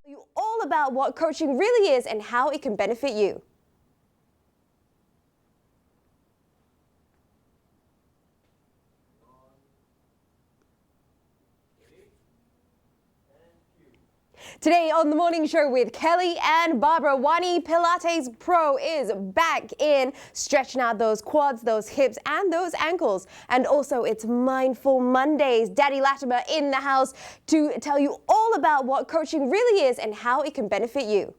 You all about what coaching really is and how it can benefit you. Today on the morning show with Kelly and Barbara, Wany Pilates Pro is back in, stretching out those quads, those hips, and those ankles. And also, it's Mindful Mondays. Daddy Latimer in the house to tell you all about what coaching really is and how it can benefit you.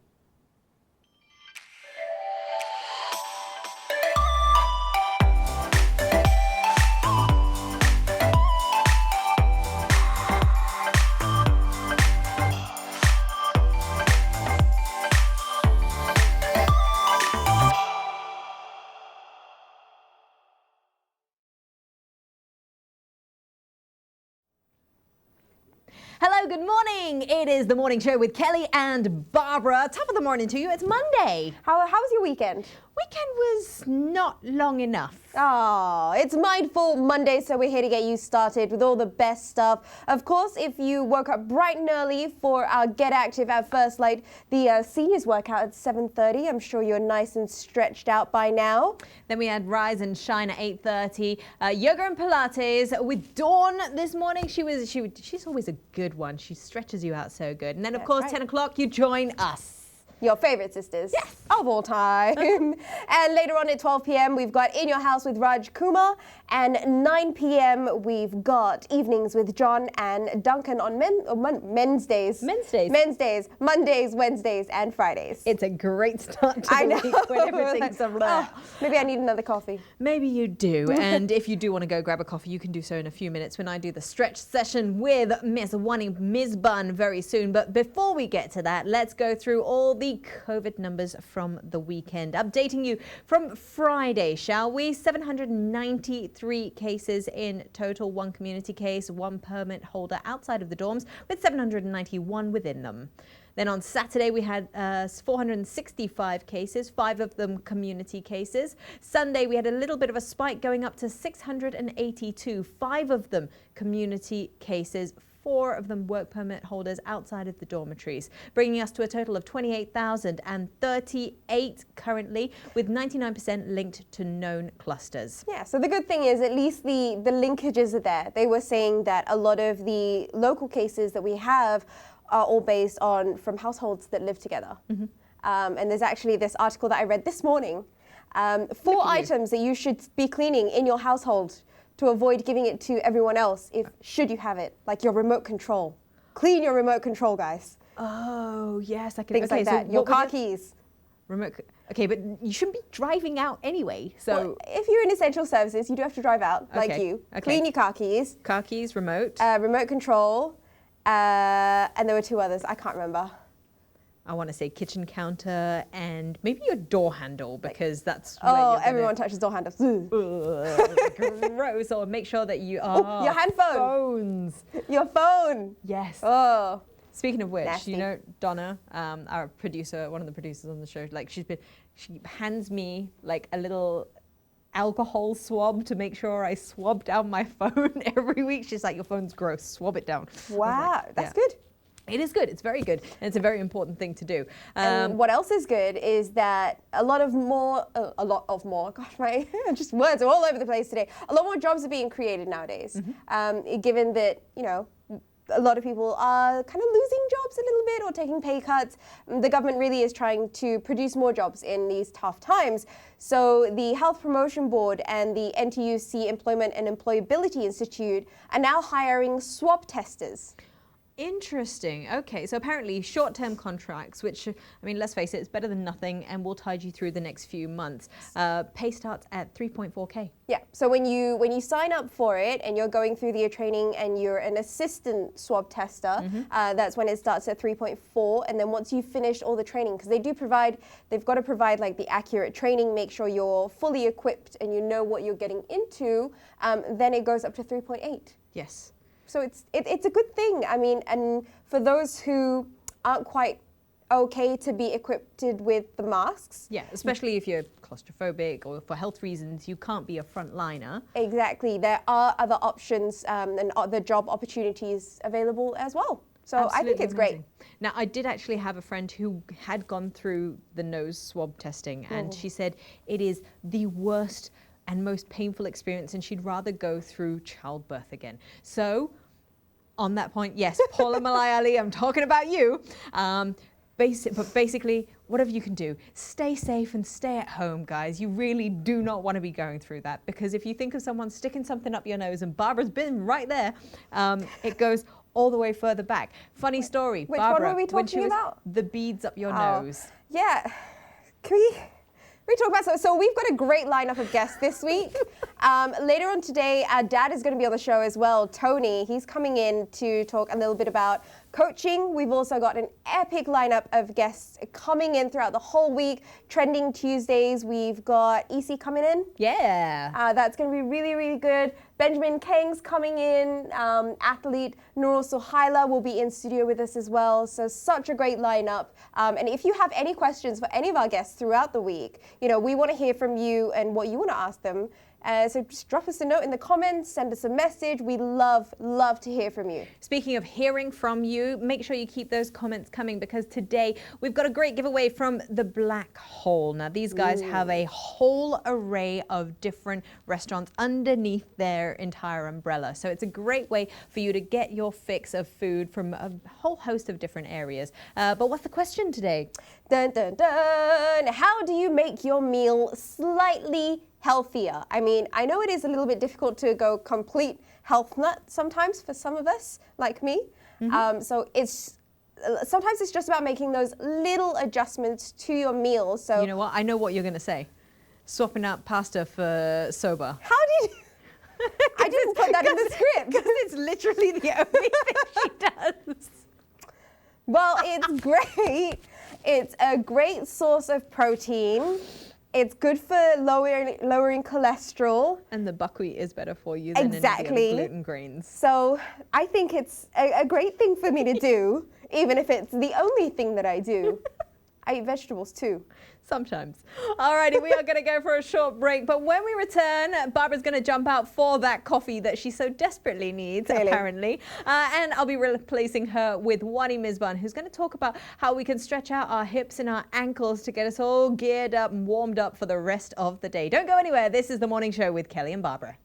Hello, good morning. It is the morning show with Kelly and Barbara. Top of the morning to you. It's Monday. How was your weekend? Weekend was not long enough. Oh, it's Mindful Monday, so we're here to get you started with all the best stuff. Of course, if you woke up bright and early for our Get Active at First Light, the seniors workout at 7:30. I'm sure you're nice and stretched out by now. Then we had Rise and Shine at 8:30. Yoga and Pilates with Dawn this morning. She's always a good one. She stretches you out so good. And then, of course, right. 10 o'clock, you join us. Your favorite sisters. Yes. Of all time. And later on at 12 p.m. we've got In Your House with Raj Kumar. And 9 p.m. we've got Evenings with John and Duncan on men's days. Men's days. Men's days. Mondays, Wednesdays, and Fridays. It's a great start to I the know. week when everything's a blur. Maybe I need another coffee. Maybe you do. And if you do want to go grab a coffee, you can do so in a few minutes when I do the stretch session with Miss Wany Misban very soon. But before we get to that, let's go through all the COVID numbers from the weekend. Updating you from Friday, shall we? 793 cases in total, one community case, one permit holder outside of the dorms, with 791 within them. Then on Saturday, we had 465 cases, 5 of them community cases. Sunday, we had a little bit of a spike going up to 682, 5 of them community cases, 4 of them work permit holders outside of the dormitories, bringing us to a total of 28,038 currently, with 99% linked to known clusters. Yeah, so the good thing is at least the linkages are there. They were saying that a lot of the local cases that we have are all based on from households that live together. Mm-hmm. And there's actually this article that I read this morning, 4 items that you should be cleaning in your household to avoid giving it to everyone else should you have it, like your remote control. Clean your remote control, guys. Oh, yes. I can. Things like that. Your car keys. Okay, but you shouldn't be driving out anyway. So well, if you're in essential services, you do have to drive out, like you. Okay. Clean your car keys. Car keys, remote. Remote control. And there were 2 others. I can't remember. I want to say kitchen counter and maybe your door handle, because that's everyone touches door handles. Gross. Or make sure that you are your handphone. Phones. Your phone. Yes. Oh. Speaking of which, nasty. you know, Donna, our producer, one of the producers on the show, like she hands me like a little alcohol swab to make sure I swab down my phone every week. She's like, your phone's gross, swab it down. Wow, like, that's good. It is good. It's very good. And it's a very important thing to do. And what else is good is that a lot of more, gosh, my just words are all over the place today. A lot more jobs are being created nowadays. Mm-hmm. Given that, you know, a lot of people are kind of losing jobs a little bit or taking pay cuts. The government really is trying to produce more jobs in these tough times. So the Health Promotion Board and the NTUC Employment and Employability Institute are now hiring swab testers. Interesting. Okay, so apparently short-term contracts, which, I mean, let's face it, it's better than nothing and will tide you through the next few months. Pay starts at 3.4K. Yeah, so when you sign up for it and you're going through the training and you're an assistant swab tester, that's when it starts at 3.4. And then once you've finished all the training, because they've got to provide like the accurate training, make sure you're fully equipped and you know what you're getting into, then it goes up to 3.8. Yes. So it's a good thing. I mean, and for those who aren't quite okay to be equipped with the masks. Yeah, especially if you're claustrophobic or for health reasons, you can't be a frontliner. Exactly. There are other options and other job opportunities available as well. So I think it's great. Now, I did actually have a friend who had gone through the nose swab testing, and she said it is the worst and most painful experience, and she'd rather go through childbirth again. So, on that point, yes, Paula Malayali, I'm talking about you. But basically, whatever you can do, stay safe and stay at home, guys. You really do not want to be going through that, because if you think of someone sticking something up your nose, and Barbara's been right there, it goes all the way further back. Funny story, Which Barbara, one were we talking about? The beads up your nose. Yeah. Can we talk about so we've got a great lineup of guests this week. Later on today, our dad is going to be on the show as well, Tony. He's coming in to talk a little bit about coaching. We've also got an epic lineup of guests coming in throughout the whole week. Trending Tuesdays, we've got EC coming in. Yeah. That's going to be really, really good. Benjamin Kang's coming in. Athlete Nurul Suhaila will be in studio with us as well. So such a great lineup. And if you have any questions for any of our guests throughout the week, we want to hear from you and what you want to ask them. So just drop us a note in the comments, send us a message. We love to hear from you. Speaking of hearing from you, make sure you keep those comments coming, because today we've got a great giveaway from the Blackhole. Now, these guys have a whole array of different restaurants underneath their entire umbrella. So it's a great way for you to get your fix of food from a whole host of different areas. But what's the question today? Dun, dun, dun. How do you make your meal slightly healthier? I mean, I know it is a little bit difficult to go complete health nut sometimes for some of us, like me. So sometimes it's just about making those little adjustments to your meal. So you know what? I know what you're going to say. Swapping out pasta for soba. How did you? I didn't put that in the script. Because it's literally the only thing she does. Well, it's great. It's a great source of protein. It's good for lowering cholesterol. And the buckwheat is better for you than any of the other gluten grains. So I think it's a great thing for me to do, even if it's the only thing that I do. I eat vegetables too. Sometimes. Alrighty, we are going to go for a short break. But when we return, Barbara's going to jump out for that coffee that she so desperately needs, apparently. And I'll be replacing her with Wany Misban, who's going to talk about how we can stretch out our hips and our ankles to get us all geared up and warmed up for the rest of the day. Don't go anywhere. This is The Morning Show with Kelly and Barbara.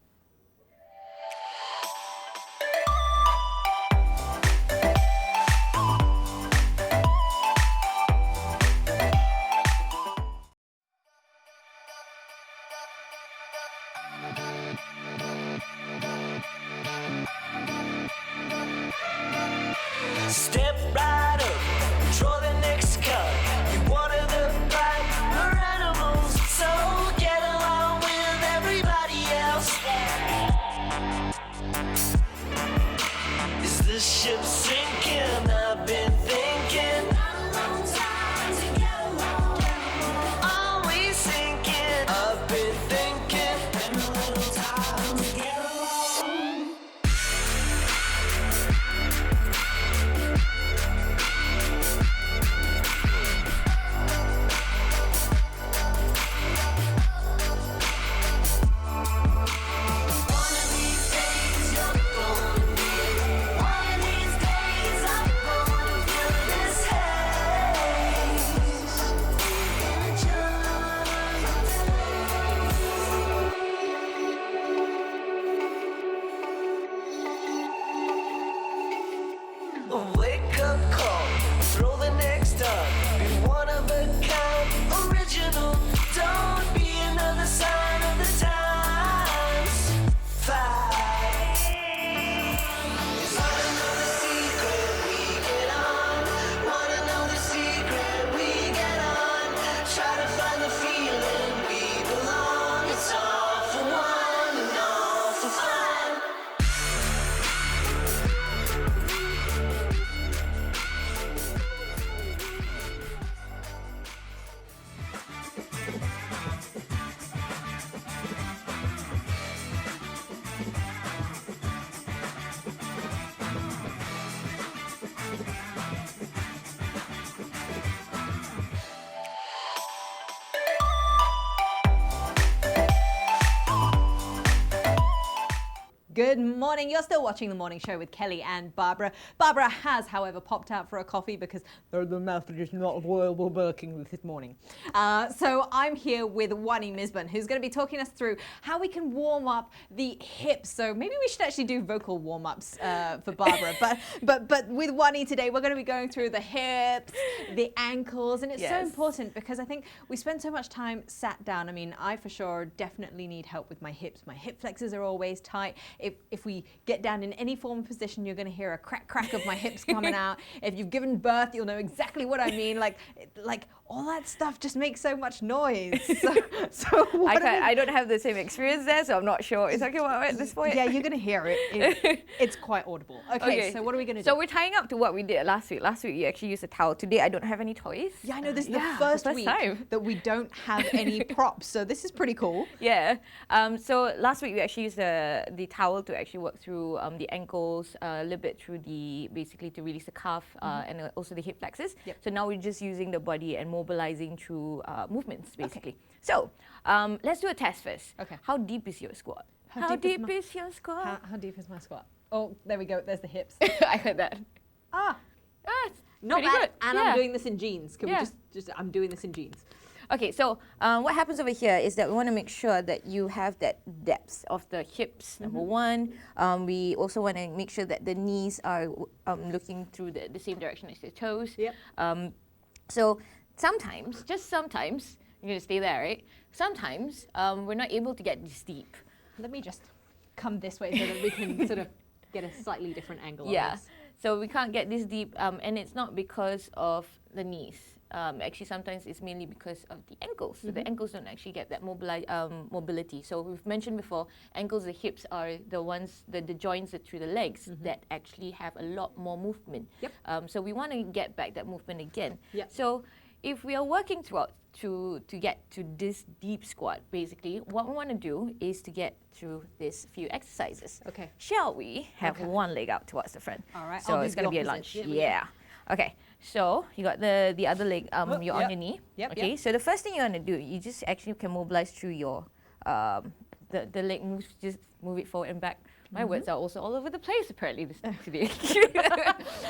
Step right up, draw the next cut. You water the pipe, we're animals, so get along with everybody else. Is the ship sinking? I've been thinking. Are we sinking? I've been thinking. Been a little time to get along. Good morning. You're still watching The Morning Show with Kelly and Barbara. Barbara has, however, popped out for a coffee because the method is not working this morning. So I'm here with Wany Misban, who's going to be talking us through how we can warm up the hips. So maybe we should actually do vocal warm-ups for Barbara. but with Wany today, we're going to be going through the hips, the ankles, and it's so important because I think we spend so much time sat down. I mean, I for sure definitely need help with my hips. My hip flexors are always tight. If we get down in any form of position, you're going to hear a crack of my hips coming out. If you've given birth, you'll know exactly what I mean. Like all that stuff just makes so much noise. So I don't have the same experience there, so I'm not sure what you're talking about at this point. Yeah, you're going to hear it. It's quite audible. Okay, so what are we going to do? So we're tying up to what we did last week. Last week, you actually used a towel. Today, I don't have any toys. Yeah, I know this is the first week time that we don't have any props, so this is pretty cool. Yeah. So last week, we actually used the towel to actually work through the ankles, a little bit through basically to release the calf and also the hip flexors. Yep. So now we're just using the body and mobilizing through movements, basically. Okay. So let's do a test first. Okay. How deep is your squat? How deep is your squat? How deep is my squat? Oh, there we go. There's the hips. I heard that. Not pretty bad. good. And Yeah. I'm doing this in jeans. Can we I'm doing this in jeans. Okay, so what happens over here is that we want to make sure that you have that depth of the hips, number one. We also want to make sure that the knees are looking through the same direction as the toes. Yep. So sometimes, just sometimes, you're going to stay there, right? Sometimes we're not able to get this deep. Let me just come this way so that we can sort of get a slightly different angle on this. So we can't get this deep, and it's not because of the knees. Actually, sometimes it's mainly because of the ankles. So the ankles don't actually get that mobility. So we've mentioned before, ankles, the hips are the ones, the joints that through the legs that actually have a lot more movement. Yep. So we want to get back that movement again. Yep. So if we are working throughout to get to this deep squat, basically, what we want to do is to get through this few exercises. Okay. Shall we have one leg out towards the front? All right. So I'll it's do going to the be a opposite. lunge. Yeah. Okay. So you got the other leg. You're on your knee. Yep, Okay. yep. So the first thing you want to do, you just actually can mobilize through your the leg moves. Just move it forward and back. My words are also all over the place apparently today.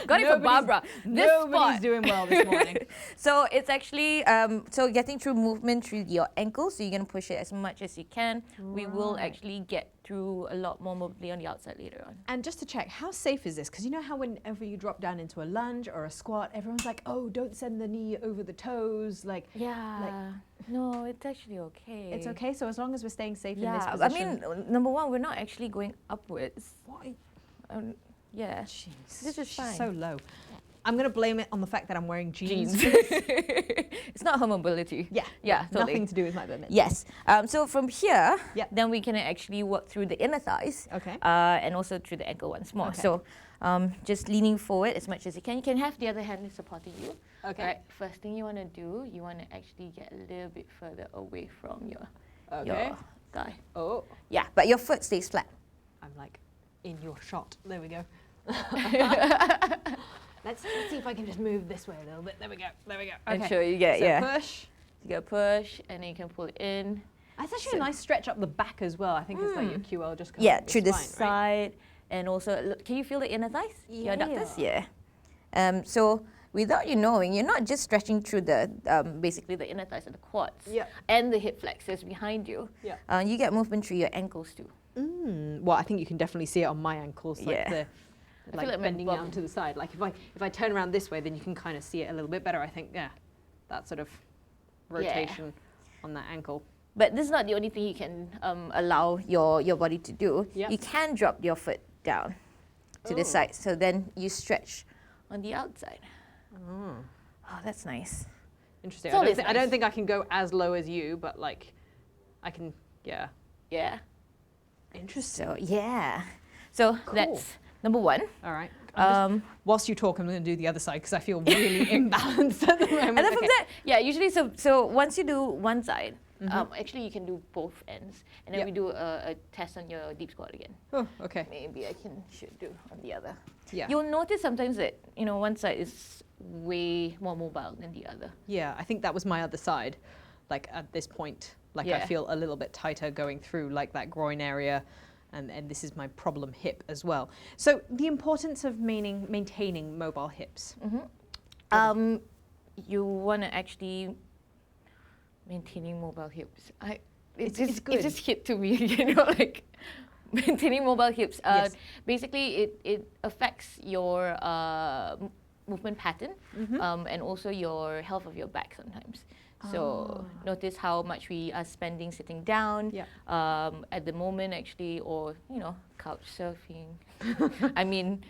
Got it from Barbara. Nobody's doing well this morning. So it's actually so getting through movement through your ankles. So you're gonna push it as much as you can. Right. We will actually get through a lot more mobility on the outside later on. And just to check, how safe is this? Because you know how whenever you drop down into a lunge or a squat, everyone's like, "Oh, don't send the knee over the toes." No, it's actually okay. It's okay. So as long as we're staying safe in this Yeah, position. I mean, number one, we're not actually going upwards. Why? Yeah. Jeez, This is she's fine. so low. I'm gonna blame it on the fact that I'm wearing jeans. It's not her mobility. Yeah, totally. Nothing to do with my movement. Yes. So from here, Yep. then we can actually work through the inner thighs. Okay. And also through the ankle once more. Okay. So just leaning forward as much as you can. You can have the other hand supporting you. Okay. Right. First thing you want to do, you want to actually get a little bit further away from your thigh. Oh. Yeah, but your foot stays flat. I'm like in your shot. There we go. Let's see if I can just move this way a little bit. There we go. Okay. And sure you get so push. You get a push, and then you can pull it in. That's actually a nice stretch up the back as well. I think it's like your QL just comes up through the spine, side, right? and also look, can you feel the inner thighs? Your Yeah. adductors? Yeah. So without you knowing, you're not just stretching through the basically the inner thighs and the quads and the hip flexors behind you. Yeah. You get movement through your ankles too. Well, I think you can definitely see it on my ankles, like Yeah. like like my bending bum- down to the side. Like if I turn around this way, then you can kind of see it a little bit better. I think, that sort of rotation on that ankle. But this is not the only thing you can allow your body to do. Yep. You can drop your foot down to the side, so then you stretch on the outside. Oh, that's nice. Interesting. It's always I don't nice. think I can go as low as you, but like, I can. Yeah. Yeah. Interesting. So So that's number one. All right. Whilst you talk, I'm going to do the other side because I feel really imbalanced at the moment. And then from that, usually so once you do one side, actually you can do both ends, and then we do a test on your deep squat again. Oh, okay. Maybe I should do on the other. Yeah. You'll notice sometimes that one side is way more mobile than the other. Yeah, I think that was my other side. Like at this point, like I feel a little bit tighter going through like that groin area. and this is my problem hip as well. So the importance of maintaining mobile hips. You want to actually maintaining mobile hips. It good. just hit to me, like maintaining mobile hips. Yes. Basically, it affects your movement pattern and also your health of your back sometimes. So notice how much we are spending sitting down at the moment, actually, or couch surfing. I mean,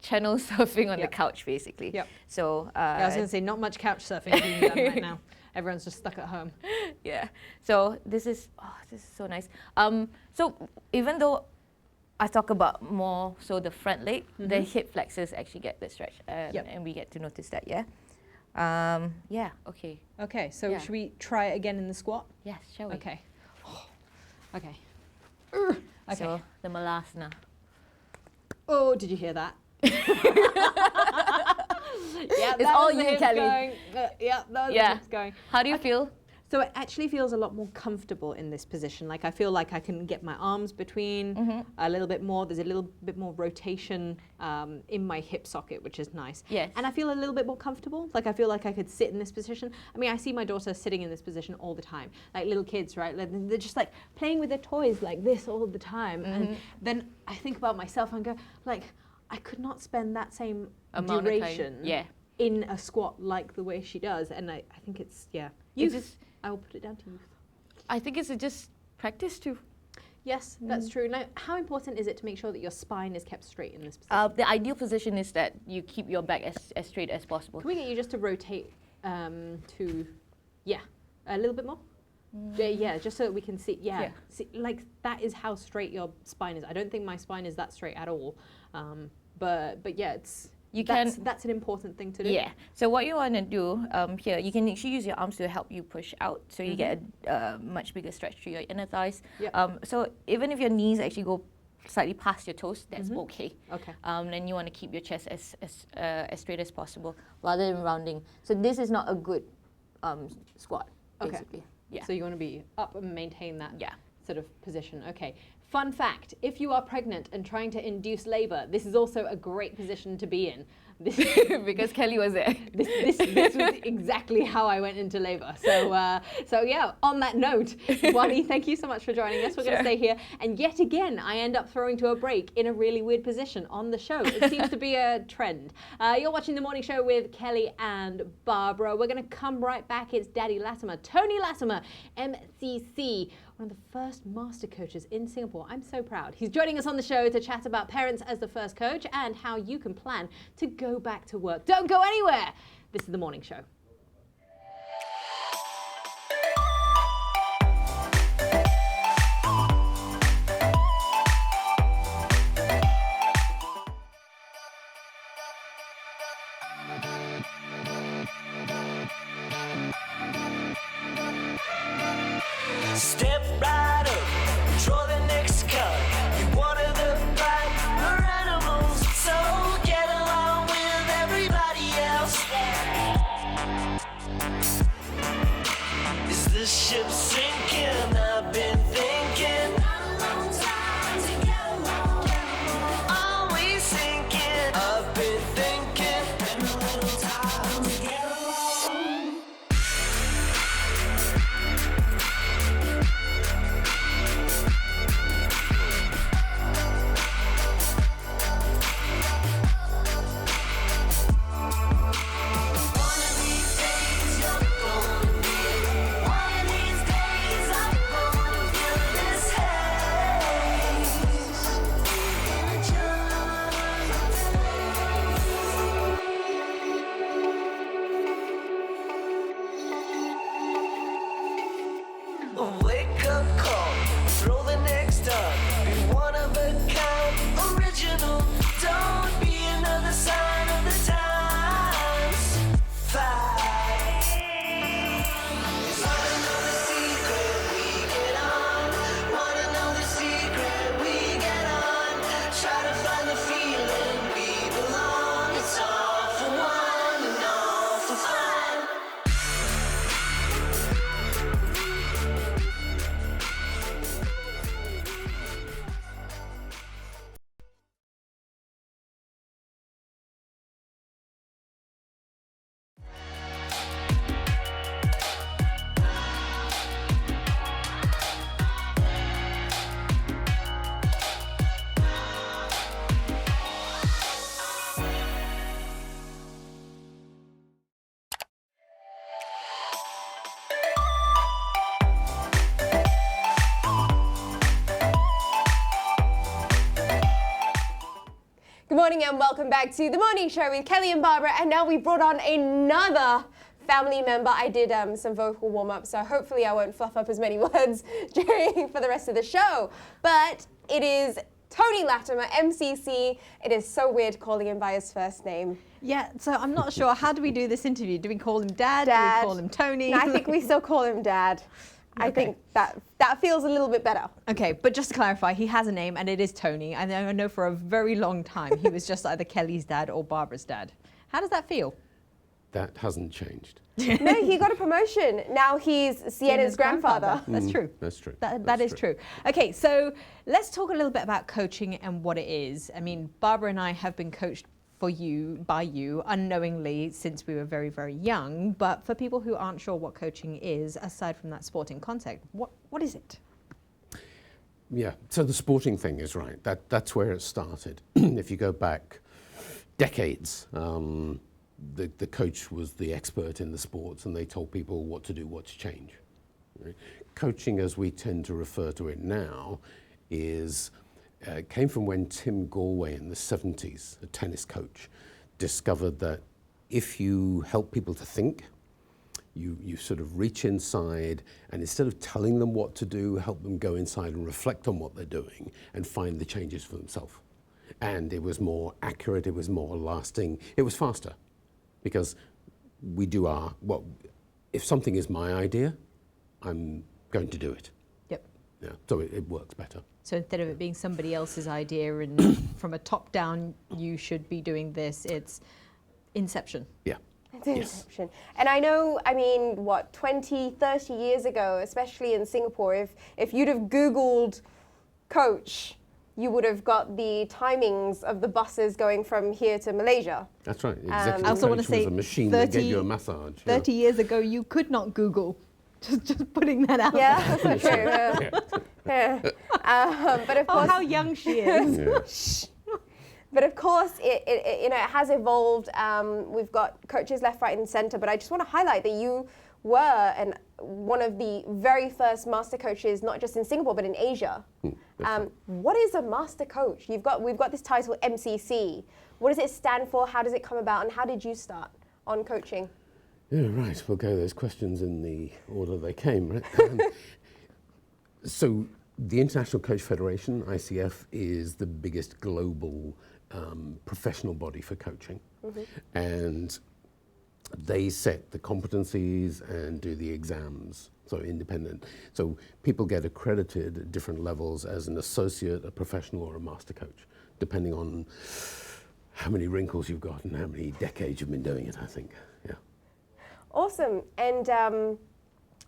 channel surfing on the couch, basically. Yep. So I was going to say, not much couch surfing being done right now. Everyone's just stuck at home. Yeah. So this is so nice. So even though I talk about more so the front leg, the hip flexors actually get the stretch, and we get to notice that. Yeah. Okay. Okay. So should we try it again in the squat? Yes. Shall we? Okay. Okay. Okay. So the malasana. Oh, did you hear that? Yeah, It's all you, Kelly. Yeah, that was the hips going. How do you feel? So it actually feels a lot more comfortable in this position. Like I feel like I can get my arms between a little bit more. There's a little bit more rotation in my hip socket, which is nice. Yes. And I feel a little bit more comfortable. Like I feel like I could sit in this position. I mean, I see my daughter sitting in this position all the time. Like little kids, right? Like, they're just like playing with their toys like this all the time. And then I think about myself and go, like, I could not spend that same Amount of time. duration in a squat like the way she does. And I think it's, youth. I will put it down to youth. I think it's just practice too. Yes, that's true. Now, how important is it to make sure that your spine is kept straight in this position? The ideal position is that you keep your back as straight as possible. Can we get you just to rotate to, a little bit more? Yeah, just so that we can see. Yeah, see, like that is how straight your spine is. I don't think my spine is that straight at all. But yeah, that's an important thing to do. Yeah. So what you want to do here, you can actually use your arms to help you push out, so you get a much bigger stretch through your inner thighs. Yep. So even if your knees actually go slightly past your toes, that's okay. Okay. Then you want to keep your chest as straight as possible rather than rounding. So this is not a good squat, basically. Okay. Yeah. So you want to be up and maintain that Yeah. sort of position. Okay. Fun fact, if you are pregnant and trying to induce labor, this is also a great position to be in. Because Kelly was there. This was exactly how I went into labor. So yeah, on that note, Wany, thank you so much for joining us. We're going to stay here. And yet again, I end up throwing to a break in a really weird position on the show. It seems to be a trend. You're watching The Morning Show with Kelly and Barbara. We're going to come right back. It's Daddy Latimer, Tony Latimer, MCC, one of the first master coaches in Singapore. I'm so proud. He's joining us on the show to chat about parents as the first coach and how you can plan to go back to work. Don't go anywhere. This is The Morning Show. Step right up, draw the next card. You wanted the black or animals, so get along with everybody else. Is this ship sinking? I've been thinking. Are we sinking? I've been thinking. Been a little time to get along. One of these days you're gonna be. One of these days. morning and welcome back to The Morning Show with Kelly and Barbara. And now we brought on another family member. I did some vocal warm-up, so hopefully I won't fluff up as many words for the rest of the show. But it is Tony Latimer, MCC. It is so weird calling him by his first name. Yeah, so I'm not sure. How do we do this interview? Do we call him Dad? Dad. Do we call him Tony? No, I think we still call him Dad. I think that feels a little bit better. Okay, but just to clarify, he has a name and it is Tony. And I know for a very long time he was just either Kelly's dad or Barbara's dad. How does that feel? That hasn't changed. No, he got a promotion. Now he's Sienna's grandfather. That's true. That's true. That is true. Okay, so let's talk a little bit about coaching and what it is. I mean, Barbara and I have been coached by you unknowingly since we were very, very young. But for people who aren't sure what coaching is, aside from that sporting context, what is it? Yeah, so the sporting thing is right. That's where it started. If you go back decades, the coach was the expert in the sports and they told people what to do, what to change. Right? Coaching, as we tend to refer to it now, came from when Tim Galway in the 70s, a tennis coach, discovered that if you help people to think, you sort of reach inside and instead of telling them what to do, help them go inside and reflect on what they're doing and find the changes for themselves. And it was more accurate, it was more lasting, it was faster. Because we do if something is my idea, I'm going to do it. Yep. Yeah, so it works better. So instead of it being somebody else's idea and from a top down, you should be doing this, it's inception. Yeah. It's inception. And I know, 20, 30 years ago, especially in Singapore, if you'd have Googled coach, you would have got the timings of the buses going from here to Malaysia. That's right. Executive I also want to coach was say a machine that gave you a massage. 30 years ago, you could not Google. Just putting that out. Yeah, that's so true. Yeah. But of course, how young she is. Yeah. But of course, it has evolved. We've got coaches left, right, and centre. But I just want to highlight that you were one of the very first master coaches, not just in Singapore but in Asia. What is a master coach? We've got this title MCC. What does it stand for? How does it come about? And how did you start on coaching? Yeah, right. We'll go those questions in the order they came, right? So the International Coach Federation, ICF, is the biggest global professional body for coaching. Mm-hmm. And they set the competencies and do the exams, so independent. So people get accredited at different levels as an associate, a professional, or a master coach, depending on how many wrinkles you've got and how many decades you've been doing it, I think. Yeah. Awesome. And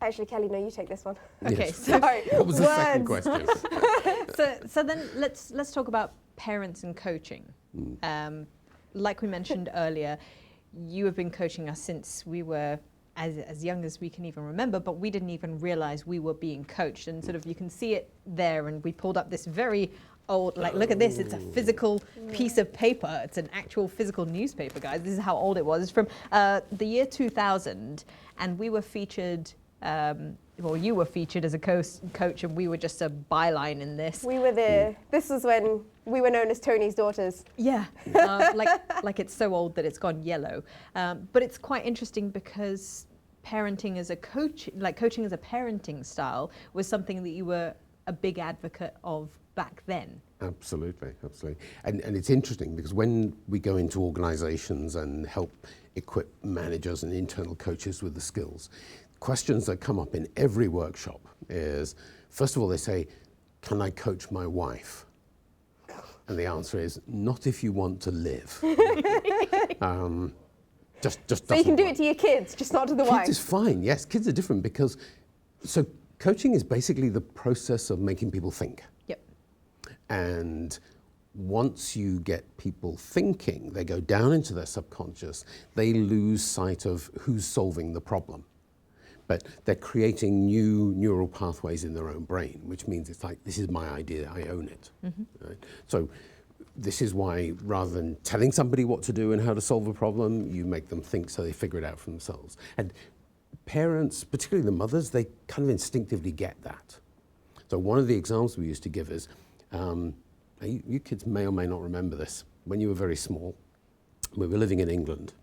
actually, Kelly, no, you take this one. Okay, Yes. so Sorry. What was the second Words. question? so then let's talk about parents and coaching. Like we mentioned earlier, you have been coaching us since we were as young as we can even remember, but we didn't even realize we were being coached. And sort of you can see it there, and we pulled up this very old, look at this, it's a physical piece of paper. It's an actual physical newspaper, guys. This is how old it was. It's from the year 2000, and we were featured, you were featured as a coach, and we were just a byline in this. We were there. This was when we were known as Tony's daughters. Yeah, like it's so old that it's gone yellow. But it's quite interesting because parenting as a coach, coaching as a parenting style, was something that you were a big advocate of back then. Absolutely. And it's interesting because when we go into organizations and help equip managers and internal coaches with the skills, questions that come up in every workshop is, first of all, they say, can I coach my wife? And the answer is, not if you want to live. Just So you can do it to your kids, just not to the wife. Kids is fine, yes. Kids are different because, so coaching is basically the process of making people think. Yep. And once you get people thinking, they go down into their subconscious, they lose sight of who's solving the problem. But they're creating new neural pathways in their own brain, which means it's like, this is my idea, I own it. Mm-hmm. Right? So this is why rather than telling somebody what to do and how to solve a problem, you make them think so they figure it out for themselves. And parents, particularly the mothers, they kind of instinctively get that. So one of the examples we used to give is, you kids may or may not remember this, when you were very small, we were living in England.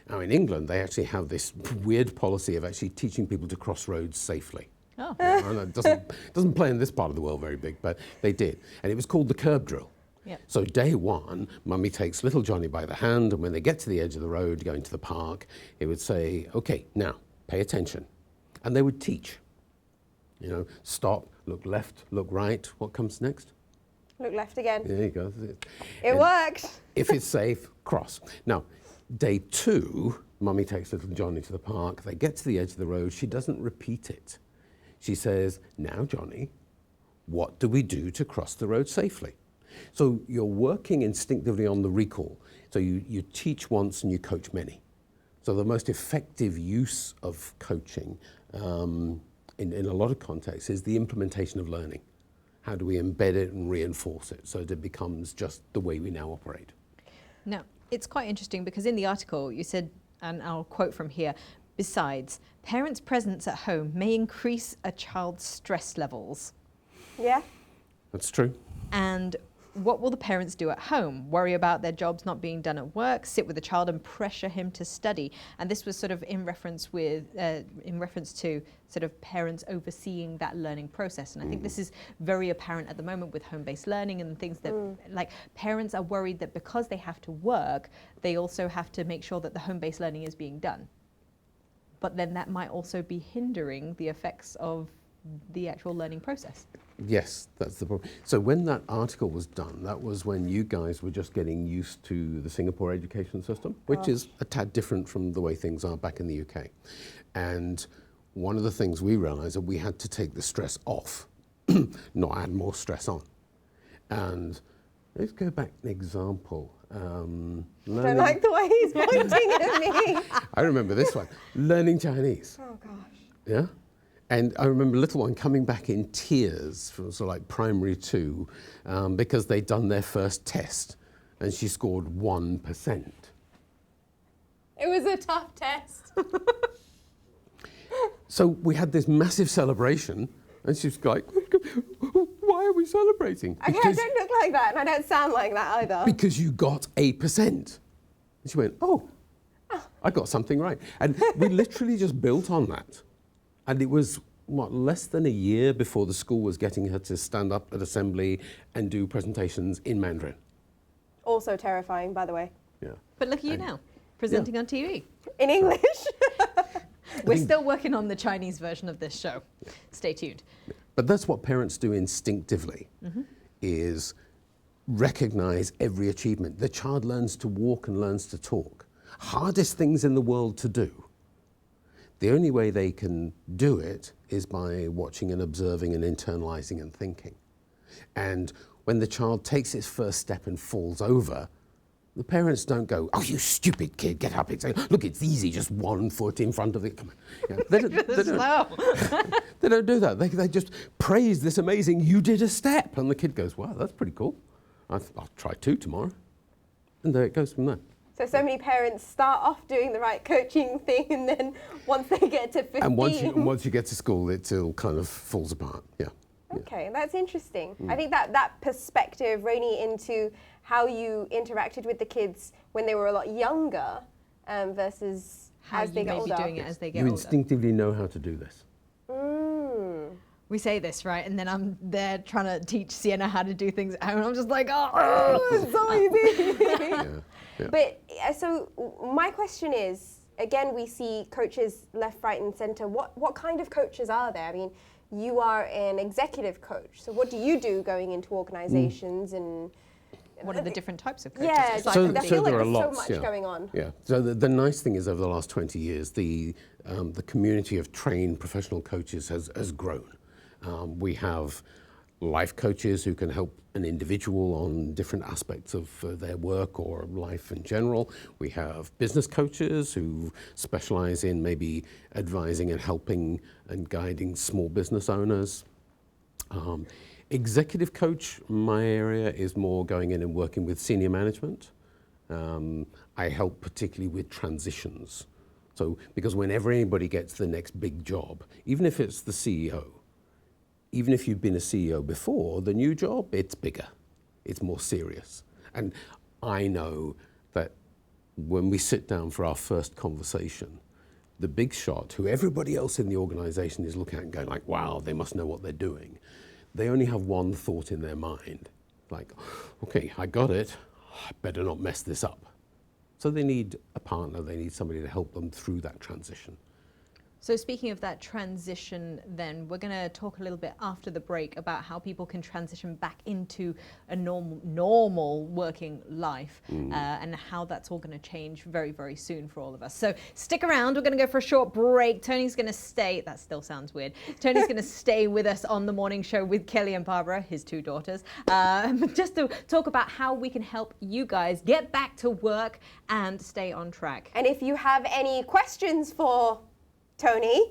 Now in England, they actually have this weird policy of actually teaching people to cross roads safely. Oh. And it doesn't play in this part of the world very big, but they did. And it was called the curb drill. Yep. So day one, Mummy takes little Johnny by the hand, and when they get to the edge of the road going to the park, it would say, okay, now pay attention. And they would teach. You know, stop, look left, look right. What comes next? Look left again. There you go. It worked. If it's safe, cross. Now, day two, Mummy takes little Johnny to the park. They get to the edge of the road. She doesn't repeat it. She says, now, Johnny, what do we do to cross the road safely? So you're working instinctively on the recall. So you teach once and you coach many. So the most effective use of coaching in a lot of contexts is the implementation of learning. How do we embed it and reinforce it so that it becomes just the way we now operate? Now, it's quite interesting because in the article you said, and I'll quote from here, besides, parents' presence at home may increase a child's stress levels. Yeah. That's true. And what will the parents do at home? Worry about their jobs not being done at work, sit with the child and pressure him to study. And this was sort of in reference to sort of parents overseeing that learning process. And I think this is very apparent at the moment with home-based learning and things that like parents are worried that because they have to work, they also have to make sure that the home-based learning is being done. But then that might also be hindering the effects of the actual learning process. Yes, that's the problem. So when that article was done, that was when you guys were just getting used to the Singapore education system, which is a tad different from the way things are back in the UK. And one of the things we realized that we had to take the stress off, not add more stress on. And let's go back an example. I don't like the way he's pointing at me. I remember this one, learning Chinese. Oh, gosh. Yeah? And I remember a little one coming back in tears from sort of like primary 2 because they'd done their first test and she scored 1%. It was a tough test. So we had this massive celebration and she was like, why are we celebrating? Okay, I don't look like that and I don't sound like that either. Because you got a percent. And she went, oh, I got something right. And we literally just built on that. And it was, less than a year before the school was getting her to stand up at assembly and do presentations in Mandarin. Also terrifying, by the way. Yeah. But look at you now, presenting on TV. In English. We're still working on the Chinese version of this show. Stay tuned. But that's what parents do instinctively, is recognize every achievement. The child learns to walk and learns to talk. Hardest things in the world to do. The only way they can do it is by watching and observing and internalizing and thinking. And when the child takes its first step and falls over, the parents don't go, oh, you stupid kid, get up. Look, it's easy, just 1 foot in front of it. Come on. Yeah, they don't do that. They just praise this amazing, you did a step. And the kid goes, wow, that's pretty cool. I'll try 2 tomorrow. And there it goes from there. So many parents start off doing the right coaching thing and then once they get to 15. And once you get to school, it all kind of falls apart, yeah. Okay, that's interesting. I think that perspective, Rainey, into how you interacted with the kids when they were a lot younger versus How as they you get may older. be doing it as they get You older. instinctively know how to do this. We say this, right? And then I'm there trying to teach Sienna how to do things at home. And I'm just like, oh, It's so easy. Yeah. But so my question is, again, we see coaches left, right, and centre. What kind of coaches are there? I mean, you are an executive coach. So what do you do going into organisations and? what are the different types of coaches? Yeah, aside So- from I being- feel like there are there's so lots, much yeah. going on. Yeah. So the nice thing is over the last 20 years, the community of trained professional coaches has grown. We have life coaches who can help an individual on different aspects of their work or life in general. We have business coaches who specialize in maybe advising and helping and guiding small business owners. Executive coach, my area is more going in and working with senior management. I help particularly with transitions. So, because whenever anybody gets the next big job, even if it's the CEO, even if you've been a CEO before, the new job, it's bigger, it's more serious. And I know that when we sit down for our first conversation, the big shot, who everybody else in the organization is looking at and going like, wow, they must know what they're doing. They only have one thought in their mind, like, okay, I got it, I better not mess this up. So they need a partner, they need somebody to help them through that transition. So speaking of that transition then, we're going to talk a little bit after the break about how people can transition back into a normal working life and how that's all going to change very, very soon for all of us. So stick around. We're going to go for a short break. Tony's going to stay. That still sounds weird. Tony's going to stay with us on the morning show with Kelly and Barbara, his two daughters, just to talk about how we can help you guys get back to work and stay on track. And if you have any questions for Tony,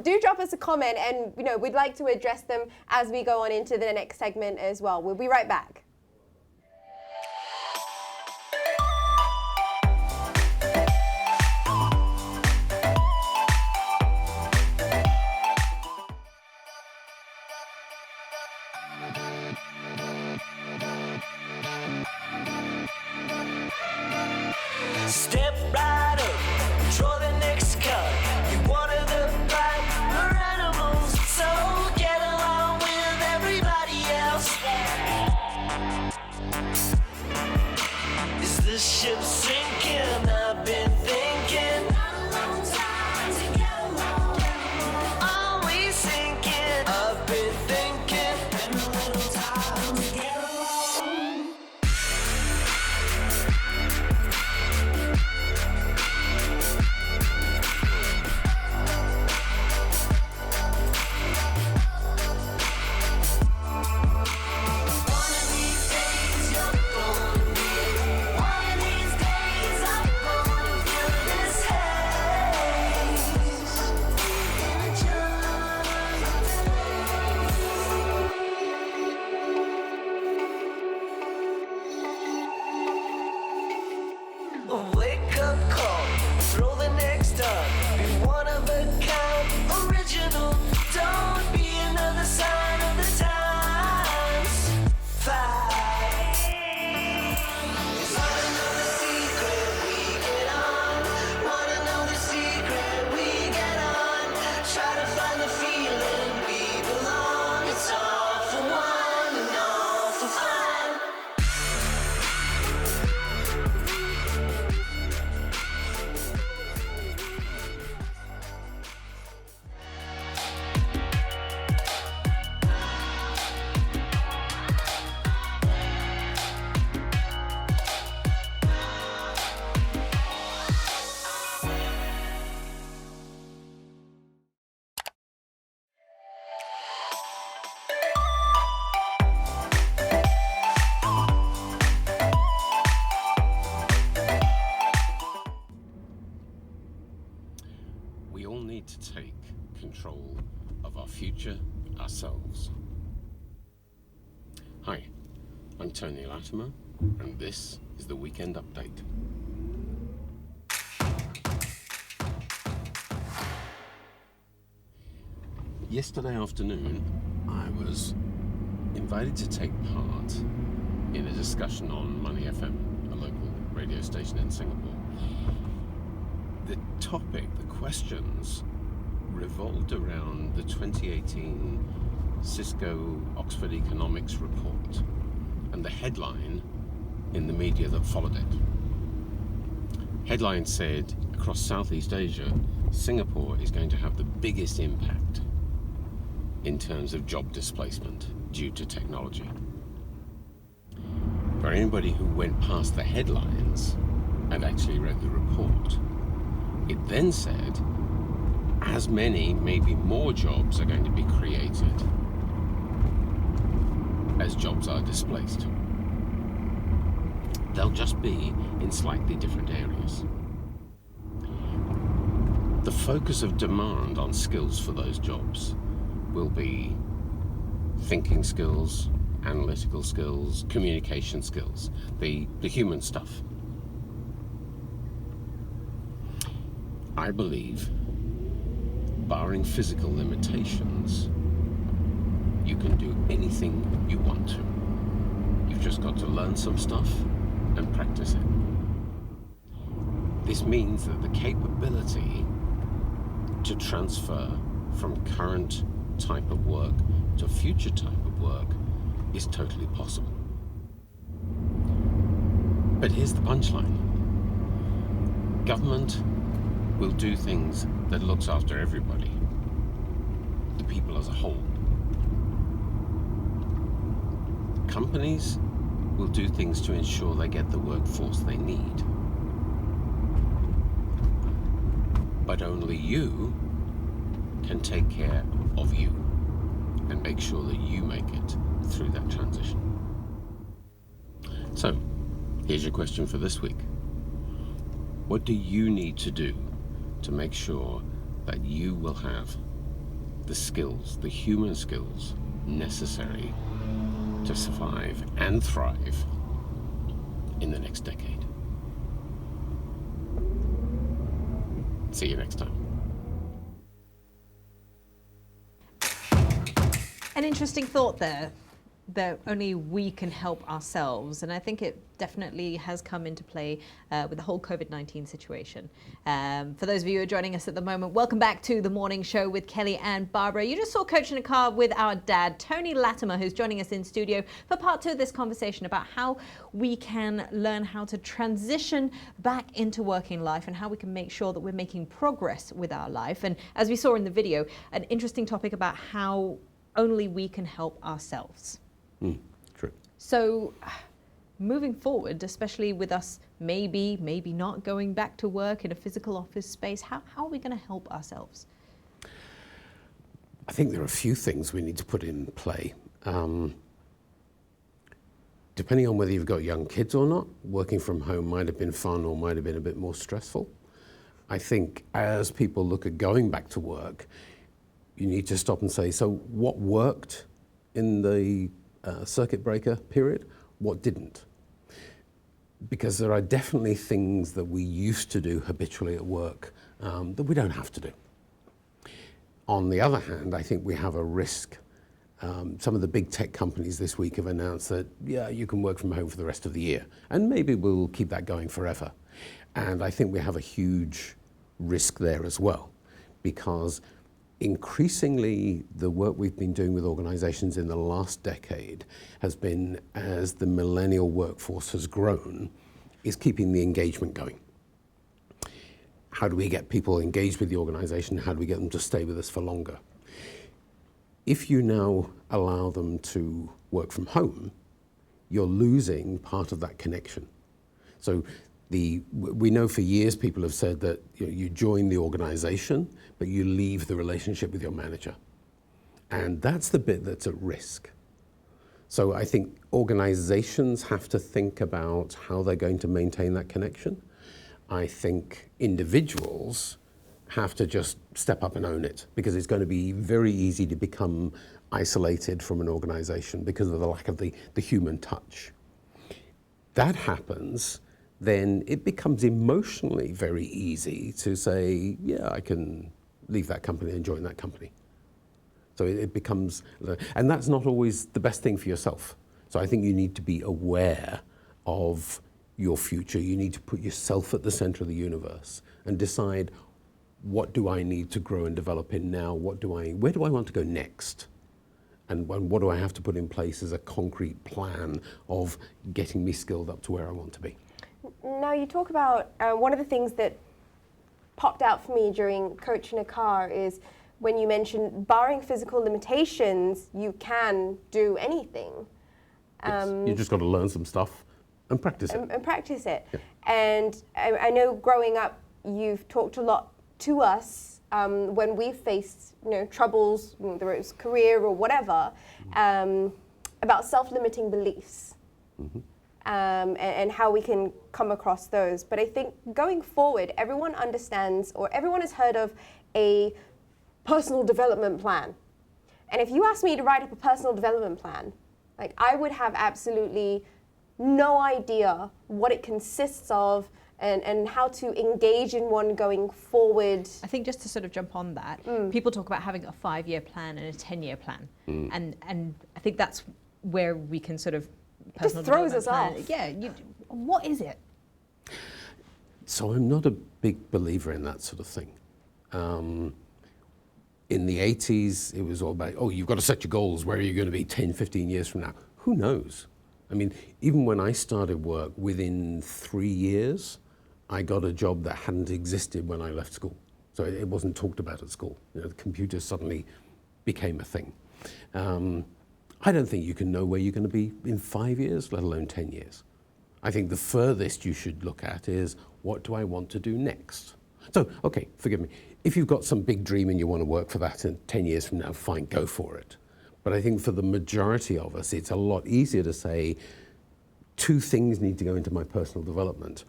do drop us a comment, and we'd like to address them as we go on into the next segment as well. We'll be right back. Step right up, draw the next card. You're one of the black animals, so get along with everybody else. Is this ship sinking? I've been thinking. Are we sinking? I've been thinking. Been a little time to get along. Wake up call, throw the next up. Be one of a kind, original. Don't be another sign of the times. Fight. Wanna know the secret we get on. Wanna know the secret we get on. Try to find the feeling we belong. It's all for one and all for fun. We all need to take control of our future ourselves. Hi, I'm Tony Latimer, and this is the Weekend Update. Yesterday afternoon, I was invited to take part in a discussion on Money FM, a local radio station in Singapore. The topic, the questions, revolved around the 2018 Cisco Oxford Economics report and the headline in the media that followed it. Headline said, across Southeast Asia, Singapore is going to have the biggest impact in terms of job displacement due to technology. For anybody who went past the headlines and actually read the report, it then said, as many, maybe more jobs are going to be created as jobs are displaced. They'll just be in slightly different areas. The focus of demand on skills for those jobs will be thinking skills, analytical skills, communication skills, the human stuff. I believe, barring physical limitations, you can do anything you want to. You've just got to learn some stuff and practice it. This means that the capability to transfer from current type of work to future type of work is totally possible. But here's the punchline. Government will do things that looks after everybody, the people as a whole. Companies will do things to ensure they get the workforce they need. But only you can take care of you and make sure that you make it through that transition. So, here's your question for this week. What do you need to do to make sure that you will have the skills, the human skills necessary to survive and thrive in the next decade? See you next time. An interesting thought there, that only we can help ourselves. And I think it definitely has come into play with the whole COVID-19 situation. For those of you who are joining us at the moment, welcome back to The Morning Show with Kelly and Barbara. You just saw Coach in a Car with our dad, Tony Latimer, who's joining us in studio for part 2 of this conversation about how we can learn how to transition back into working life and how we can make sure that we're making progress with our life. And as we saw in the video, an interesting topic about how only we can help ourselves. True. So moving forward, especially with us maybe not going back to work in a physical office space, how are we going to help ourselves? I think there are a few things we need to put in play. Depending on whether you've got young kids or not, working from home might have been fun or might have been a bit more stressful. I think as people look at going back to work, you need to stop and say, so what worked in the circuit breaker period? What didn't? Because there are definitely things that we used to do habitually at work that we don't have to do. On the other hand, I think we have a risk. Some of the big tech companies this week have announced that, yeah, you can work from home for the rest of the year. And maybe we'll keep that going forever. And I think we have a huge risk there as well, because increasingly the work we've been doing with organizations in the last decade has been, as the millennial workforce has grown, is keeping the engagement going. How do we get people engaged with the organization? How do we get them to stay with us for longer? If you now allow them to work from home, you're losing part of that connection. So we know for years people have said that you join the organization, but you leave the relationship with your manager. And that's the bit that's at risk. So I think organizations have to think about how they're going to maintain that connection. I think individuals have to just step up and own it, because it's going to be very easy to become isolated from an organization because of the lack of the human touch. That happens, then it becomes emotionally very easy to say, yeah, I can leave that company and join that company. So it becomes, and that's not always the best thing for yourself. So I think you need to be aware of your future. You need to put yourself at the center of the universe and decide, what do I need to grow and develop in now? Where do I want to go next? And what do I have to put in place as a concrete plan of getting me skilled up to where I want to be? Now you talk about, one of the things that popped out for me during Coach in a Car is when you mentioned, barring physical limitations, you can do anything. Yes. You just got to learn some stuff and practice it. And practice it. Yeah. And I know growing up, you've talked a lot to us when we faced troubles, whether it was career or whatever, about self-limiting beliefs. Mm-hmm. And how we can come across those. But I think going forward, everyone understands, or everyone has heard of a personal development plan. And if you asked me to write up a personal development plan, like, I would have absolutely no idea what it consists of and how to engage in one going forward. I think just to sort of jump on that, people talk about having a 5-year plan and a 10-year plan. And I think that's where we can sort of personal just throws development us plan. off. Yeah, What is it? So I'm not a big believer in that sort of thing. In the 80s, it was all about, oh, you've got to set your goals. Where are you going to be 10, 15 years from now? Who knows? I mean, even when I started work, within 3 years, I got a job that hadn't existed when I left school. So it wasn't talked about at school. You know, the computer suddenly became a thing. I don't think you can know where you're going to be in 5 years, let alone 10 years. I think the furthest you should look at is, what do I want to do next? So, okay, forgive me. If you've got some big dream and you want to work for that in 10 years from now, fine, go for it. But I think for the majority of us, it's a lot easier to say, 2 things need to go into my personal development.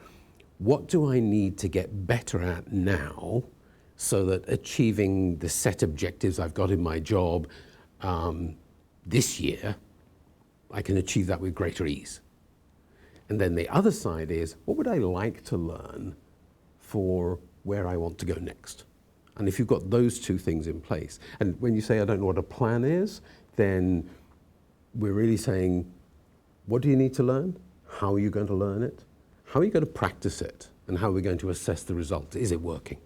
What do I need to get better at now so that achieving the set objectives I've got in my job this year, I can achieve that with greater ease? And then the other side is, what would I like to learn for where I want to go next? And if you've got those 2 things in place, and when you say, I don't know what a plan is, then we're really saying, what do you need to learn? How are you going to learn it? How are you going to practice it? And how are we going to assess the result? Is it working?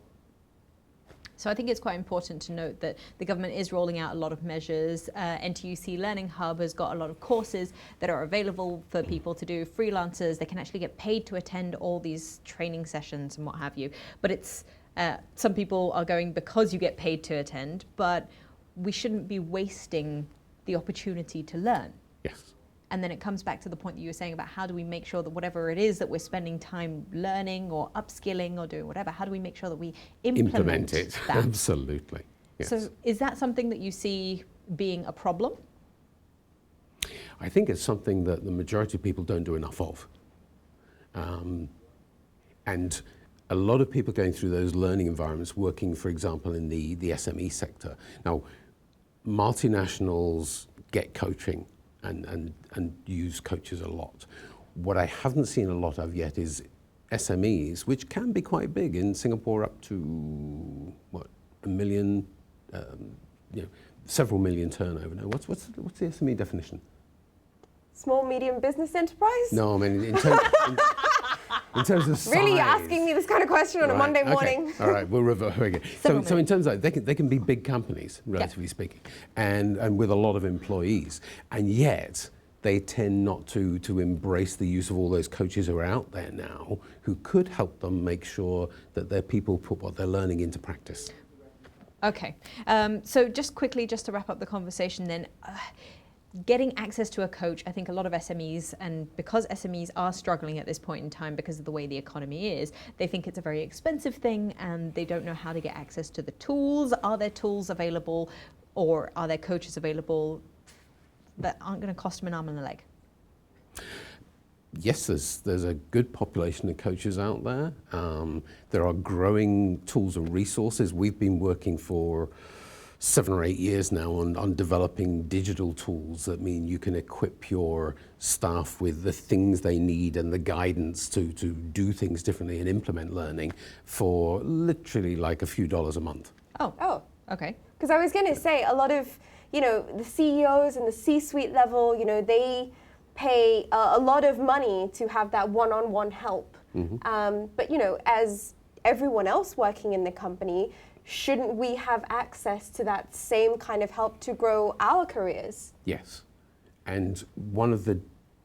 So I think it's quite important to note that the government is rolling out a lot of measures. NTUC Learning Hub has got a lot of courses that are available for people to do. Freelancers, they can actually get paid to attend all these training sessions and what have you. But it's some people are going because you get paid to attend, but we shouldn't be wasting the opportunity to learn. Yes. And then it comes back to the point that you were saying about how do we make sure that whatever it is that we're spending time learning or upskilling or doing whatever, how do we make sure that we implement it? that? Absolutely. Yes. So is that something that you see being a problem? I think it's something that the majority of people don't do enough of. And a lot of people going through those learning environments, working, for example, in the SME sector. Now, multinationals get coaching and use coaches a lot. What I haven't seen a lot of yet is SMEs, which can be quite big in Singapore, up to what, 1 million, several million turnover. Now, what's the SME definition? Small, medium business enterprise? No, I mean in terms of size. Really, you're asking me this kind of question on a Monday morning? Okay. All right, we'll revert again. So in terms of, they can be big companies, relatively speaking, and with a lot of employees, and yet they tend not to embrace the use of all those coaches who are out there now, who could help them make sure that their people put what they're learning into practice. Okay, so just quickly, just to wrap up the conversation then, getting access to a coach, I think a lot of SMEs, and because SMEs are struggling at this point in time because of the way the economy is, they think it's a very expensive thing and they don't know how to get access to the tools. Are there tools available, or are there coaches available that aren't going to cost them an arm and a leg? Yes, there's a good population of coaches out there. There are growing tools and resources. We've been working for 7 or 8 years now on developing digital tools that mean you can equip your staff with the things they need and the guidance to do things differently and implement learning for literally like a few dollars a month. Oh. Okay. Because I was going to say, a lot of, the CEOs and the C-suite level, they pay a lot of money to have that one-on-one help. Mm-hmm. But, as everyone else working in the company, shouldn't we have access to that same kind of help to grow our careers? Yes. And one of the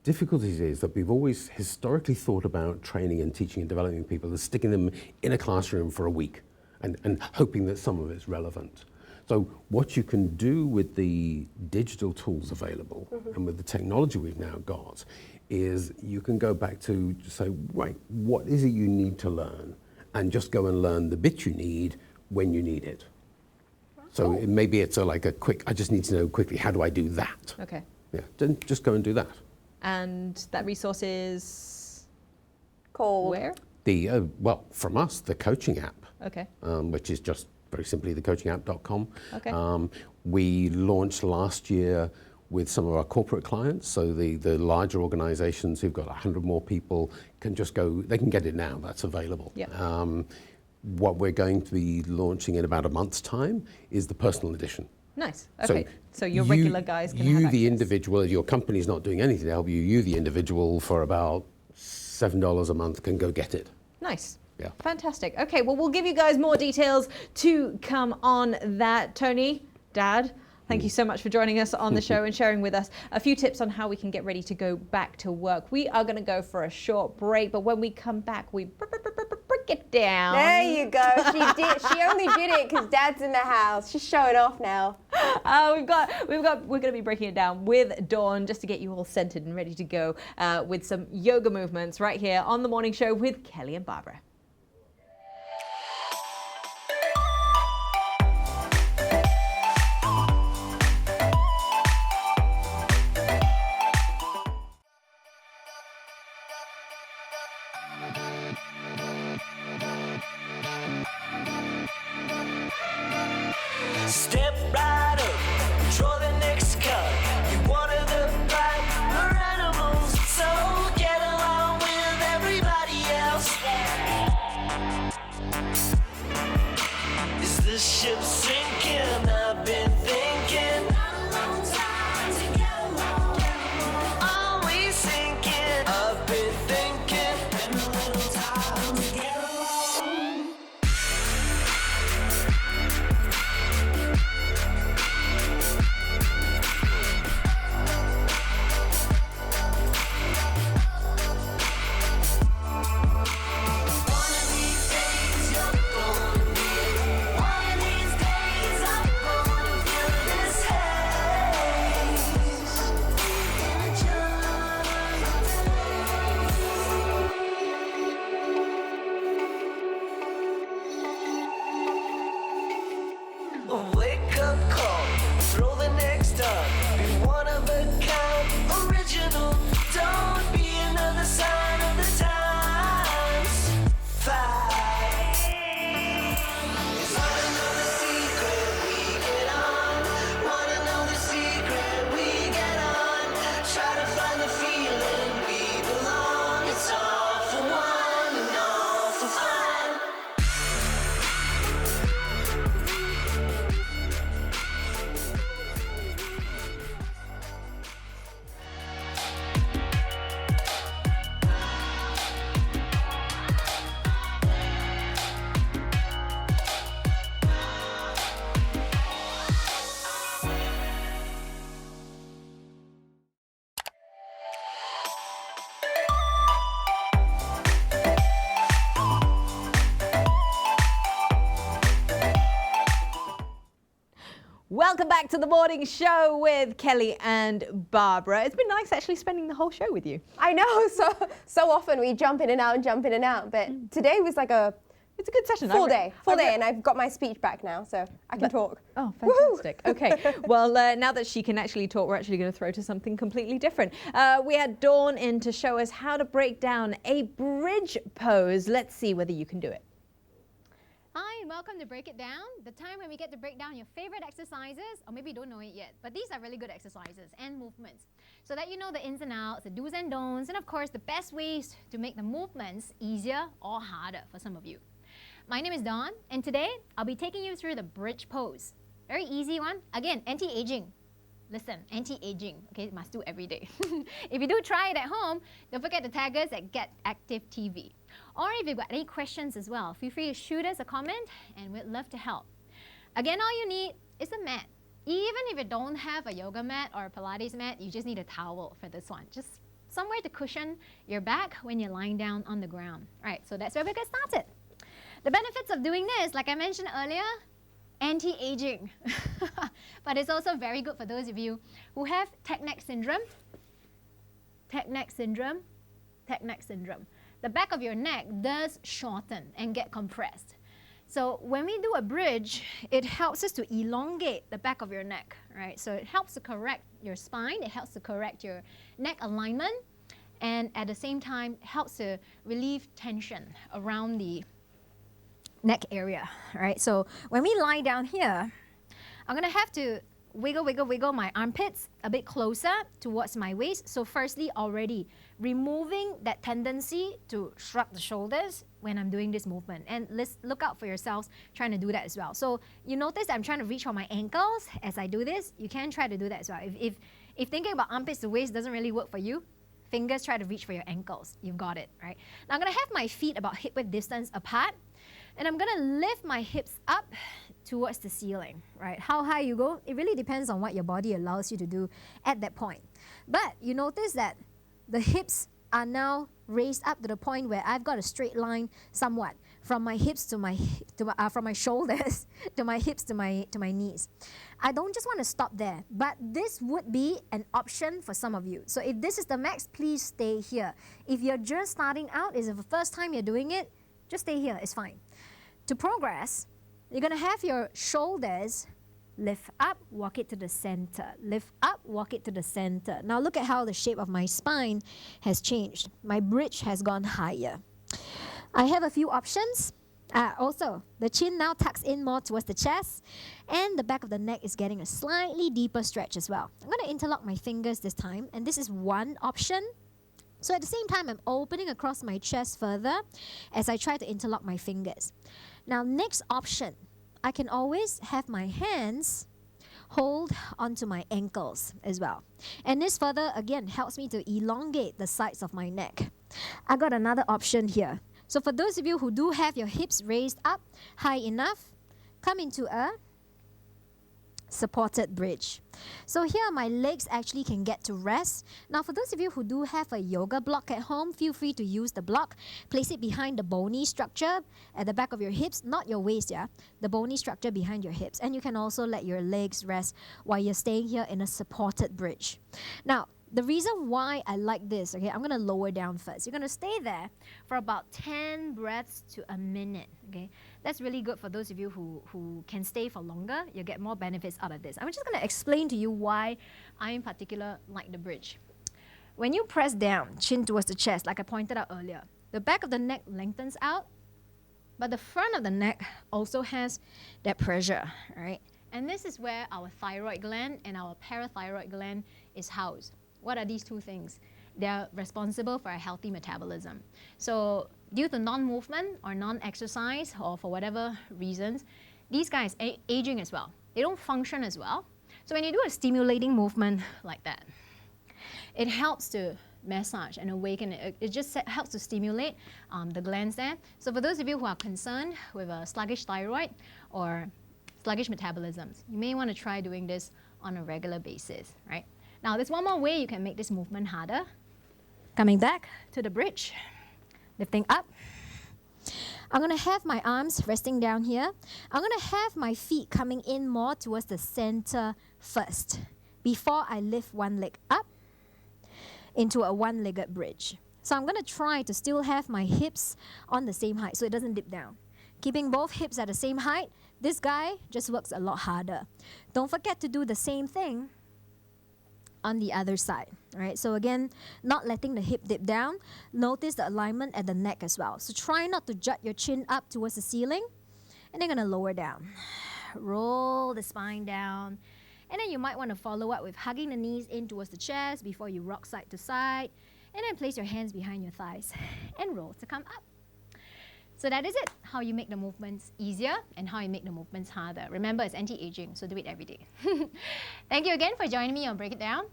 difficulties is that we've always historically thought about training and teaching and developing people as sticking them in a classroom for a week and hoping that some of it's relevant. So what you can do with the digital tools available and with the technology we've now got is you can go back to say, right, what is it you need to learn? And just go and learn the bit you need when you need it. So maybe it's like a quick, I just need to know quickly, how do I do that? Okay. Yeah, then just go and do that. And that resource is Called? where? Well, from us, the coaching app, Okay. which is just very simply thecoachingapp.com. Okay. We launched last year with some of our corporate clients, so the larger organizations who've got 100 more people can just go, they can get it now, that's available. Yeah. What we're going to be launching in about a month's time is the personal edition. Nice. Okay. So your regular guys can have the access. individual, your company's not doing anything to help you, the individual, for about $7 a month can go get it. Nice. Yeah. Fantastic. Okay, well, we'll give you guys more details to come on that. Tony, Dad, thank you so much for joining us on the show and sharing with us a few tips on how we can get ready to go back to work. We are going to go for a short break, but when we come back, we break it down. There you go. She only did it because Dad's in the house. She's showing off now. We're going to be breaking it down with Dawn just to get you all centered and ready to go with some yoga movements right here on The Morning Show with Kelly and Barbara. Step right up, draw the next card. You're one of the black animals, so get along with everybody else. Is this ship sinking? I've been thinking. Are we sinking? I've been thinking. Been a little time to get along. Wake up call, throw the next up. Be one of a kind, original. Don't be another sign of the times. Fight. Wanna know the secret? We get on. Wanna know the secret? We get on. Try to find the feeling we belong. It's all for one and all for fun. Welcome back to The Morning Show with Kelly and Barbara. It's been nice actually spending the whole show with you. I know. So often we jump in and out, but today was like It's a good session. full day, and I've got my speech back now, so I can talk. Oh, fantastic. Okay. Well, now that she can actually talk, we're actually going to throw to something completely different. We had Dawn in to show us how to break down a bridge pose. Let's see whether you can do it. Hi, and welcome to Break It Down, the time when we get to break down your favorite exercises, or maybe you don't know it yet, but these are really good exercises and movements, so that you know the ins and outs, the do's and don'ts, and of course the best ways to make the movements easier or harder for some of you. My name is Dawn, and today I'll be taking you through the bridge pose. Very easy one. Again, anti-aging. Listen, anti-aging, okay, must do every day. If you do try it at home, don't forget to tag us at Get Active TV. Or if you've got any questions as well, feel free to shoot us a comment and we'd love to help. Again, all you need is a mat. Even if you don't have a yoga mat or a Pilates mat, you just need a towel for this one. Just somewhere to cushion your back when you're lying down on the ground. All right, so that's where we get started. The benefits of doing this, like I mentioned earlier, anti-aging. But it's also very good for those of you who have neck syndrome. Neck syndrome. The back of your neck does shorten and get compressed. So when we do a bridge, it helps us to elongate the back of your neck, right? So it helps to correct your spine, it helps to correct your neck alignment, and at the same time helps to relieve tension around the neck area, right? So when we lie down here, I'm gonna have to wiggle my armpits a bit closer towards my waist. So firstly, already removing that tendency to shrug the shoulders when I'm doing this movement. And let's look out for yourselves trying to do that as well. So you notice I'm trying to reach for my ankles as I do this. You can try to do that as well. If thinking about armpits to waist doesn't really work for you, Fingers try to reach for your ankles. You've got it, right? Now I'm gonna have my feet about hip-width distance apart, and I'm gonna lift my hips up towards the ceiling, right? How high you go, it really depends on what your body allows you to do at that point. But you notice that the hips are now raised up to the point where I've got a straight line somewhat from my hips to my from my shoulders to my hips to my knees. I don't just want to stop there, but this would be an option for some of you. So if this is the max, please stay here. If you're just starting out, is it the first time you're doing it, just stay here, it's fine. To progress, you're gonna have your shoulders lift up, walk it to the center. Lift up, walk it to the center. Now look at how the shape of my spine has changed. My bridge has gone higher. I have a few options. Also, the chin now tucks in more towards the chest, and the back of the neck is getting a slightly deeper stretch as well. I'm going to interlock my fingers this time, and this is one option. So at the same time, I'm opening across my chest further as I try to interlock my fingers. Now, next option, I can always have my hands hold onto my ankles as well. And this further, again, helps me to elongate the sides of my neck. I got another option here. So for those of you who do have your hips raised up high enough, come into a supported bridge. So here my legs actually can get to rest. Now for those of you who do have a yoga block at home, feel free to use the block. Place it behind the bony structure at the back of your hips, not your waist, yeah? The bony structure behind your hips. And you can also let your legs rest while you're staying here in a supported bridge. Now, the reason why I like this, okay, I'm going to lower down first. You're going to stay there for about 10 breaths to a minute, okay? That's really good for those of you who can stay for longer. You'll get more benefits out of this. I'm just going to explain to you why I in particular like the bridge. When you press down, chin towards the chest, like I pointed out earlier, the back of the neck lengthens out, but the front of the neck also has that pressure, right? And this is where our thyroid gland and our parathyroid gland is housed. What are these two things? They're responsible for a healthy metabolism. So due to non-movement or non-exercise or for whatever reasons, these guys are aging as well. They don't function as well. So when you do a stimulating movement like that, it helps to massage and awaken it. It just helps to stimulate the glands there. So for those of you who are concerned with a sluggish thyroid or sluggish metabolisms, you may want to try doing this on a regular basis, right? Now, there's one more way you can make this movement harder. Coming back to the bridge, lifting up. I'm going to have my arms resting down here. I'm going to have my feet coming in more towards the center first before I lift one leg up into a one-legged bridge. So I'm going to try to still have my hips on the same height so it doesn't dip down. Keeping both hips at the same height, this guy just works a lot harder. Don't forget to do the same thing on the other side, right? So again, not letting the hip dip down. Notice the alignment at the neck as well. So try not to jut your chin up towards the ceiling, and then gonna lower down. Roll the spine down, and then you might want to follow up with hugging the knees in towards the chest before you rock side to side, and then place your hands behind your thighs and roll to come up. So that is it, how you make the movements easier and how you make the movements harder. Remember, it's anti-aging, so do it every day. Thank you again for joining me on Break It Down.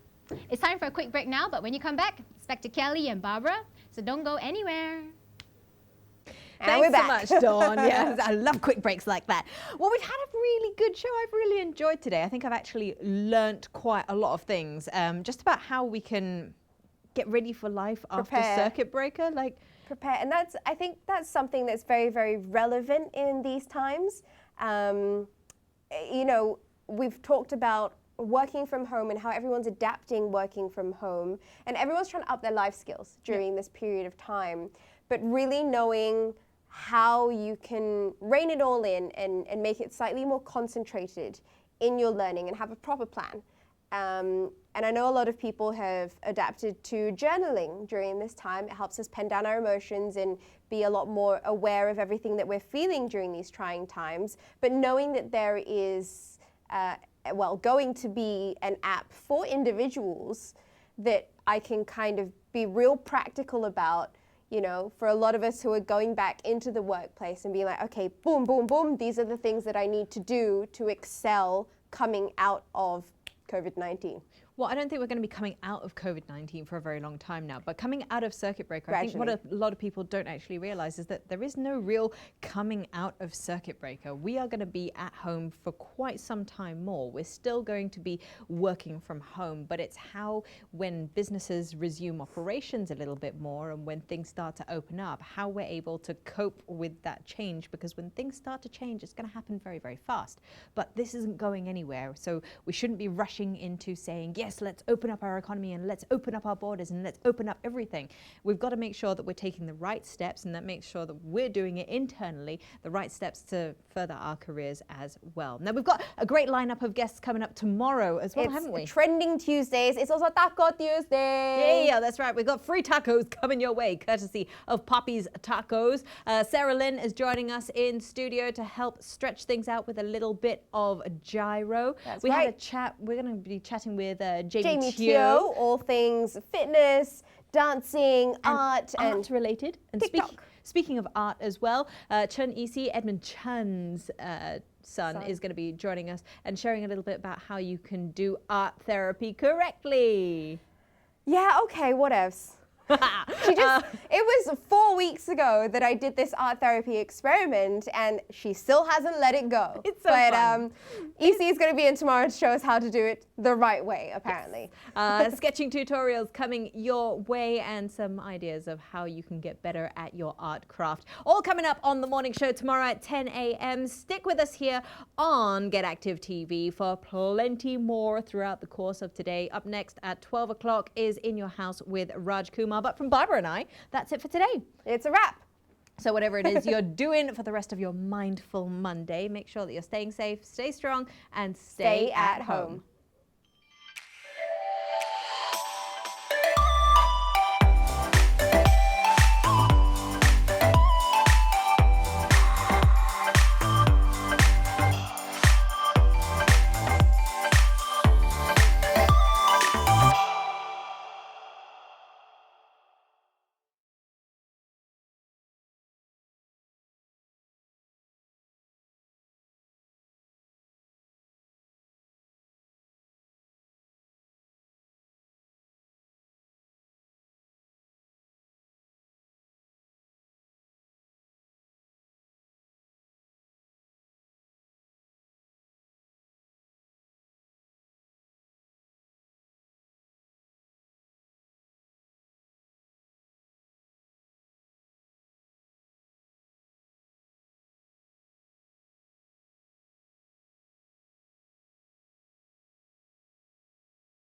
It's time for a quick break now, but when you come back, it's back to Kelly and Barbara, so don't go anywhere. And we're Thanks back. so much, Dawn. Yes, I love quick breaks like that. Well, we've had a really good show. I've really enjoyed today. I think I've actually learnt quite a lot of things, just about how we can get ready for life after circuit breaker. Prepare, and I think that's something that's very, very relevant in these times. You know, we've talked about working from home and how everyone's adapting working from home, and everyone's trying to up their life skills during this period of time, but really knowing how you can rein it all in and make it slightly more concentrated in your learning and have a proper plan. And I know a lot of people have adapted to journaling during this time. It helps us pen down our emotions and be a lot more aware of everything that we're feeling during these trying times. But knowing that there is, going to be an app for individuals that I can kind of be real practical about, you know, for a lot of us who are going back into the workplace and being like, okay, boom, boom, boom, these are the things that I need to do to excel coming out of COVID-19. Well, I don't think we're going to be coming out of COVID-19 for a very long time now, but coming out of circuit breaker, I think what a lot of people don't actually realize is that there is no real coming out of circuit breaker. We are going to be at home for quite some time more. We're still going to be working from home, but it's how when businesses resume operations a little bit more and when things start to open up, how we're able to cope with that change, because when things start to change, it's going to happen very, very fast. But this isn't going anywhere, so we shouldn't be rushing into saying, yes, let's open up our economy and let's open up our borders and let's open up everything. We've got to make sure that we're taking the right steps, and that makes sure that we're doing it internally, the right steps to further our careers as well. Now, we've got a great lineup of guests coming up tomorrow as well, haven't we? Trending Tuesdays. It's also Taco Tuesday. Yeah, that's right. We've got free tacos coming your way, courtesy of Poppy's Tacos. Sarah Lynn is joining us in studio to help stretch things out with a little bit of gyro. We had a chat. We're going to be chatting with Jamie Teo, all things fitness, dancing, art, and related. And TikTok. Speaking of art as well, Chun Isi, Edmund Chun's son is going to be joining us and sharing a little bit about how you can do art therapy correctly. Yeah, okay, what else? It was 4 weeks ago that I did this art therapy experiment, and she still hasn't let it go. It's so fun. EC is going to be in tomorrow to show us how to do it the right way, apparently. Yes. Sketching tutorials coming your way, and some ideas of how you can get better at your art craft. All coming up on the morning show tomorrow at 10 a.m. Stick with us here on Get Active TV for plenty more throughout the course of today. Up next at 12 o'clock is In Your House with Raj Kumar. But from Barbara and I, that's it for today. It's a wrap. So whatever it is you're doing for the rest of your mindful Monday, make sure that you're staying safe, stay strong, and stay at home.